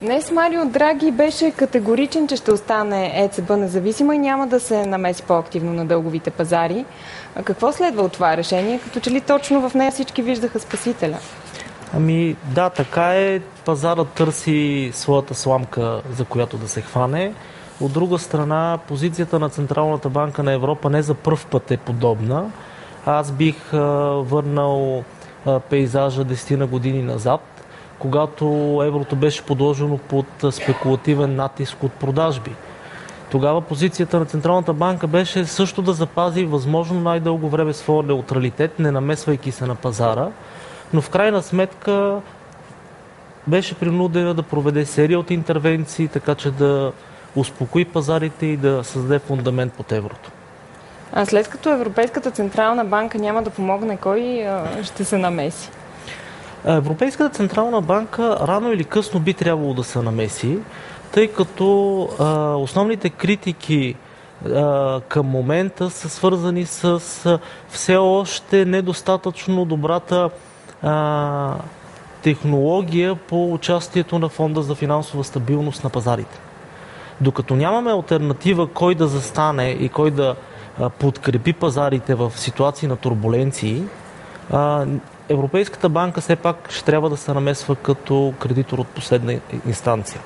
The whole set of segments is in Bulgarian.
Днес Марио Драги беше категоричен, че ще остане ЕЦБ независима и няма да се намеси по-активно на дълговите пазари. А какво следва от това решение? Като че ли точно в нея всички виждаха спасителя? Ами да, така е. Пазарът търси своята сламка, за която да се хване. От друга страна, позицията на Централната банка на Европа не за пръв път е подобна. Аз бих върнал пейзажа 10 години назад, когато еврото беше подложено под спекулативен натиск от продажби. Тогава позицията на Централната банка беше също да запази възможно най-дълго време своя неутралитет, не намесвайки се на пазара, но в крайна сметка беше принудена да проведе серия от интервенции, така че да успокои пазарите и да създаде фундамент под еврото. А след като Европейската Централна банка няма да помогне, кой ще се намеси? Европейската Централна банка рано или късно би трябвало да се намеси, тъй като основните критики към момента са свързани с все още недостатъчно добрата технология по участието на Фонда за финансова стабилност на пазарите. Докато нямаме алтернатива кой да застане и кой да подкрепи пазарите в ситуации на турбуленции, Европейската банка все пак ще трябва да се намесва като кредитор от последна инстанция.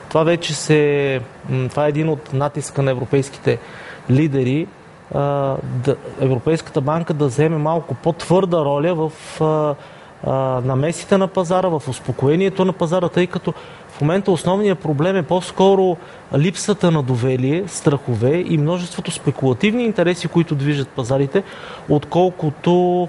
Това вече това е един от натиска на европейските лидери, Европейската банка да вземе малко по-твърда роля в намесите на пазара, в успокоението на пазара, тъй като в момента основният проблем е по-скоро липсата на доверие, страхове и множеството спекулативни интереси, които движат пазарите, отколкото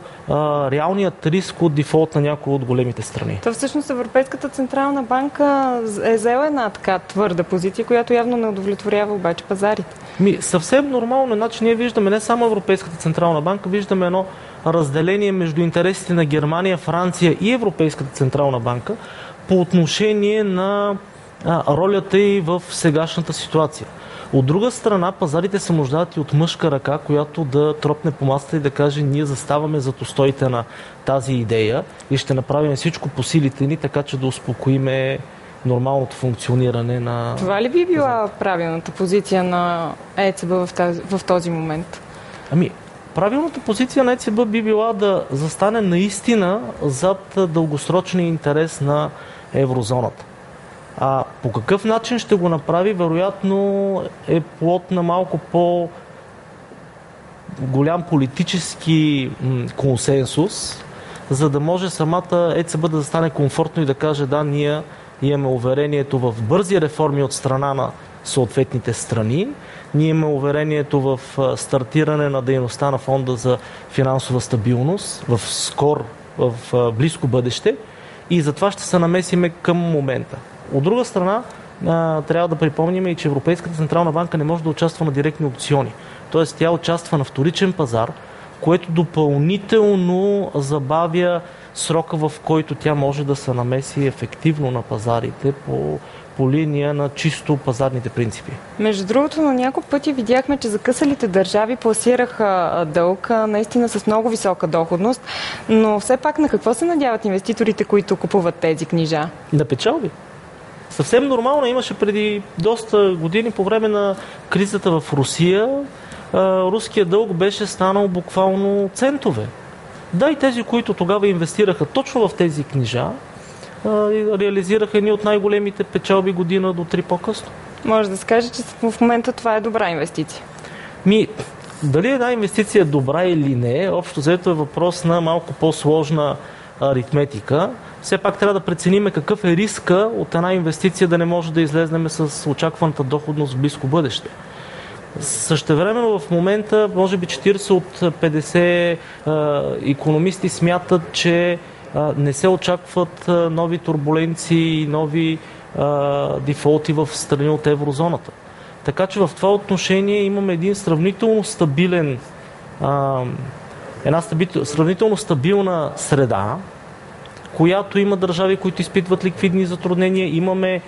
реалният риск от дефолт на някои от големите страни. То всъщност Европейската Централна банка е взела една така твърда позиция, която явно не удовлетворява обаче пазарите. Съвсем нормално, значи ние виждаме не само Европейската Централна банка, виждаме едно разделение между интересите на Германия, Франция и Европейската Централна банка по отношение на ролята й в сегашната ситуация. От друга страна, пазарите се нуждаят и от мъжка ръка, която да тропне по масата и да каже: ние заставаме зад устоите на тази идея и ще направим всичко по силите ни, така че да успокоиме нормалното функциониране на... Това ли би била правилната позиция на ЕЦБ в този момент? Правилната позиция на ЕЦБ би била да застане наистина зад дългосрочния интерес на еврозоната. По какъв начин ще го направи, вероятно е плод на малко по-голям политически консенсус, за да може самата ЕЦБ да застане комфортно и да каже: да, ние имаме уверението в бързи реформи от страна на съответните страни, ние имаме уверението в стартиране на дейността на Фонда за финансова стабилност в близко бъдеще и затова ще се намесиме към момента. От друга страна, трябва да припомним и че Европейската Централна банка не може да участва на директни опциони. Тоест тя участва на вторичен пазар, което допълнително забавя срока, в който тя може да се намеси ефективно на пазарите по линия на чисто пазарните принципи. Между другото, на няколко пъти видяхме, че закъсалите държави пласираха дълг наистина с много висока доходност, но все пак на какво се надяват инвеститорите, които купуват тези книжа? На печалби. Съвсем нормално имаше преди доста години по време на кризата в Русия, руският дълг беше станал буквално центове. Да, и тези, които тогава инвестираха точно в тези книжа, реализираха едни от най-големите печалби година до 3 по-късно. Може да се каже, че в момента това е добра инвестиция. Дали една инвестиция е добра или не, общо взето е въпрос на малко по-сложна аритметика. Все пак трябва да преценим какъв е риска от една инвестиция да не може да излезнем с очакваната доходност в близко бъдеще. Същевременно в момента, може би 40 от 50 икономисти смятат, че не се очакват нови турбуленции и нови дефолти в страни от еврозоната. Така че в това отношение имаме една сравнително стабилна среда, която има държави, които изпитват ликвидни затруднения. Имаме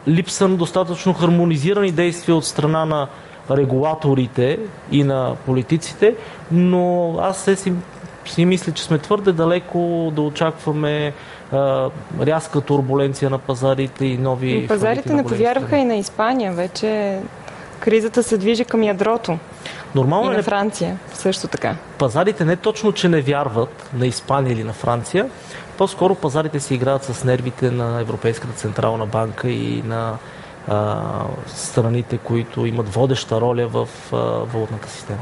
липса на достатъчно хармонизирани действия от страна на регулаторите и на политиците, но аз си мисля, че сме твърде далеко да очакваме рязка турбуленция на пазарите и нови... Пазарите не повярваха и на Испания. Вече кризата се движи към ядрото. Нормално и на Франция също така. Пазарите не точно, че не вярват на Испания или на Франция, по-скоро пазарите си играят с нервите на Европейската централна банка и на страните, които имат водеща роля в валутната система.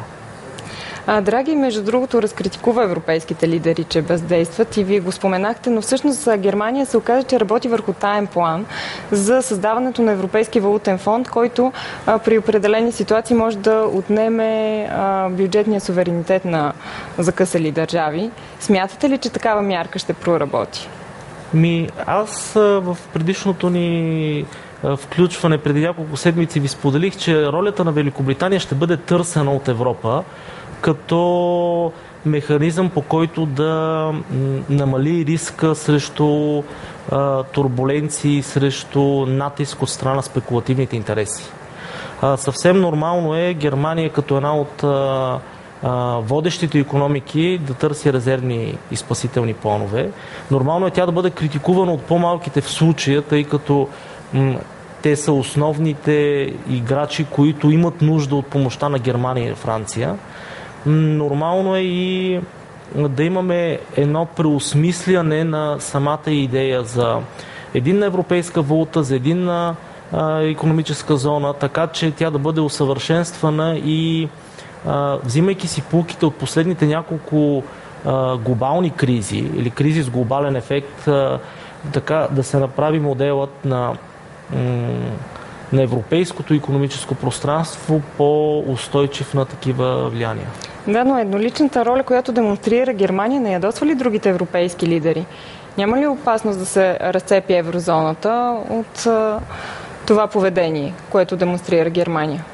Драги, между другото, разкритикува европейските лидери, че бездействат и вие го споменахте, но всъщност Германия се оказа, че работи върху таен план за създаването на Европейски валутен фонд, който при определени ситуации може да отнеме бюджетния суверенитет на закъсали държави. Смятате ли, че такава мярка ще проработи? Аз в предишното ни включване преди няколко седмици ви споделих, че ролята на Великобритания ще бъде търсена от Европа като механизъм, по който да намали риска срещу турбуленции, срещу натиск от страна на спекулативните интереси. Съвсем нормално е Германия като една от водещите икономики да търси резервни и спасителни планове. Нормално е тя да бъде критикувана от по-малките в случая, тъй като те са основните играчи, които имат нужда от помощта на Германия и Франция. Нормално е и да имаме едно преосмисляне на самата идея за единна европейска валута, за единна икономическа зона, така че тя да бъде усъвършенствана и взимайки си поуките от последните няколко глобални кризи или кризи с глобален ефект, така да се направи моделът на европейското икономическо пространство по-устойчив на такива влияния. Да, но едноличната роля, която демонстрира Германия, не ядосва ли другите европейски лидери? Няма ли опасност да се разцепи еврозоната от това поведение, което демонстрира Германия?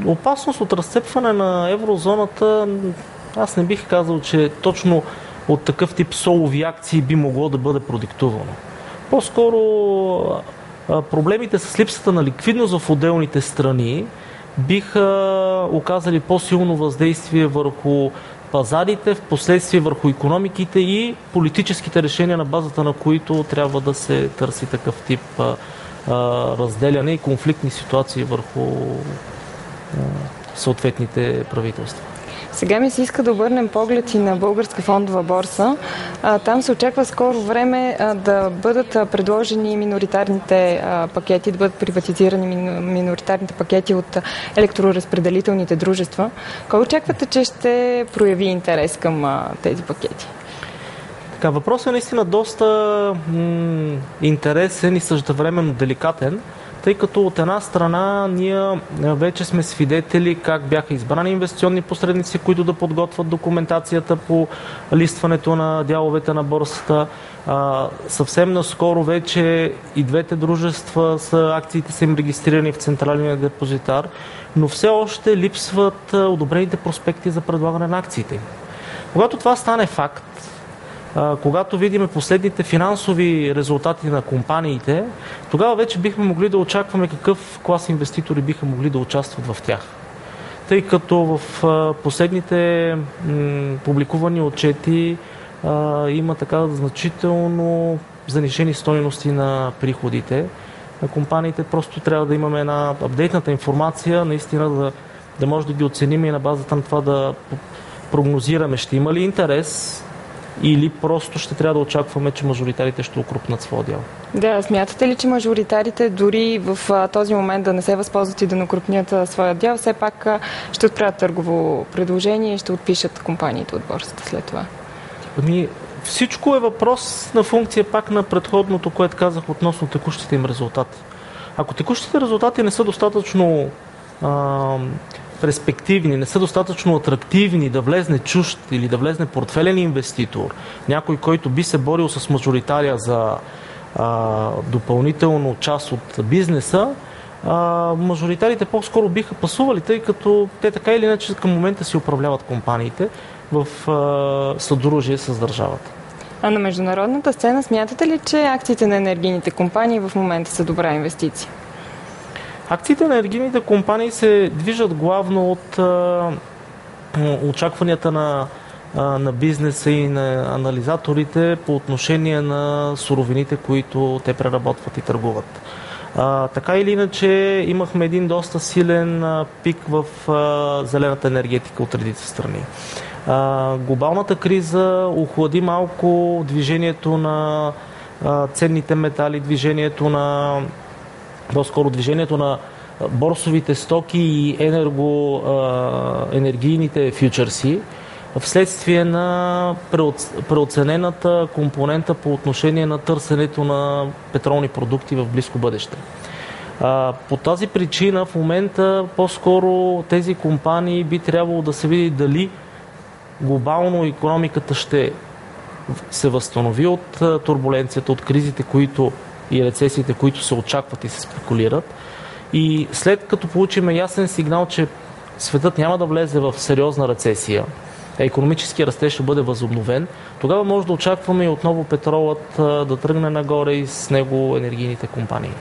Опасност от разцепване на еврозоната, аз не бих казал, че точно от такъв тип солови акции би могло да бъде продиктувано. По-скоро проблемите с липсата на ликвидност в отделните страни биха оказали по-силно въздействие върху пазарите, в последствие върху икономиките и политическите решения, на базата на които трябва да се търси такъв тип разделяне и конфликтни ситуации върху съответните правителства. Сега ми се иска да обърнем поглед и на Българска фондова борса. Там се очаква скоро време да бъдат предложени миноритарните пакети, да бъдат приватизирани миноритарните пакети от електроразпределителните дружества. Кой очаквате, че ще прояви интерес към тези пакети? Въпросът е наистина доста интересен и същевременно деликатен, тъй като от една страна ние вече сме свидетели как бяха избрани инвестиционни посредници, които да подготвят документацията по листването на дяловете на борсата. Съвсем наскоро вече и двете дружества акциите са им регистрирани в Централния депозитар, но все още липсват одобрените проспекти за предлагане на акциите. Когато това стане факт, когато видим последните финансови резултати на компаниите, тогава вече бихме могли да очакваме какъв клас инвеститори биха могли да участват в тях. Тъй като в последните публикувани отчети има така значително занижени стойности на приходите на компаниите. Просто трябва да имаме една апдейтната информация, наистина да може да ги оценим и на базата на това да прогнозираме ще има ли интерес или просто ще трябва да очакваме, че мажоритарите ще укрупнат своя дял. Да, смятате ли, че мажоритарите дори в този момент да не се възползват и да накрупнят своя дял, все пак ще отправят търгово предложение и ще отпишат компаниите от борсата след това? Всичко е въпрос на функция пак на предходното, което казах относно текущите им резултати. Ако текущите резултати не са достатъчно перспективни, не са достатъчно атрактивни да влезне чужд или да влезне портфелен инвеститор, някой, който би се борил с мажоритария за допълнително част от бизнеса, мажоритарите по-скоро биха пасували, тъй като те така или иначе към момента си управляват компаниите в съдружие с държавата. А на международната сцена смятате ли, че акциите на енергийните компании в момента са добра инвестиция? Акциите на енергийните компании се движат главно от очакванията на на бизнеса и на анализаторите по отношение на суровините, които те преработват и търгуват. Така или иначе имахме един доста силен пик в зелената енергетика от редица страни. Глобалната криза охлади малко движението на ценните метали, движението на борсовите стоки и енергийните фьючерси, вследствие на преоценената компонента по отношение на търсенето на петролни продукти в близко бъдеще. По тази причина в момента по-скоро тези компании би трябвало да се види дали глобално икономиката ще се възстанови от турбуленцията, от кризите и рецесиите, които се очакват и се спекулират. И след като получим ясен сигнал, че светът няма да влезе в сериозна рецесия, икономически растеж ще бъде възобновен, тогава може да очакваме и отново петролът да тръгне нагоре и с него енергийните компании.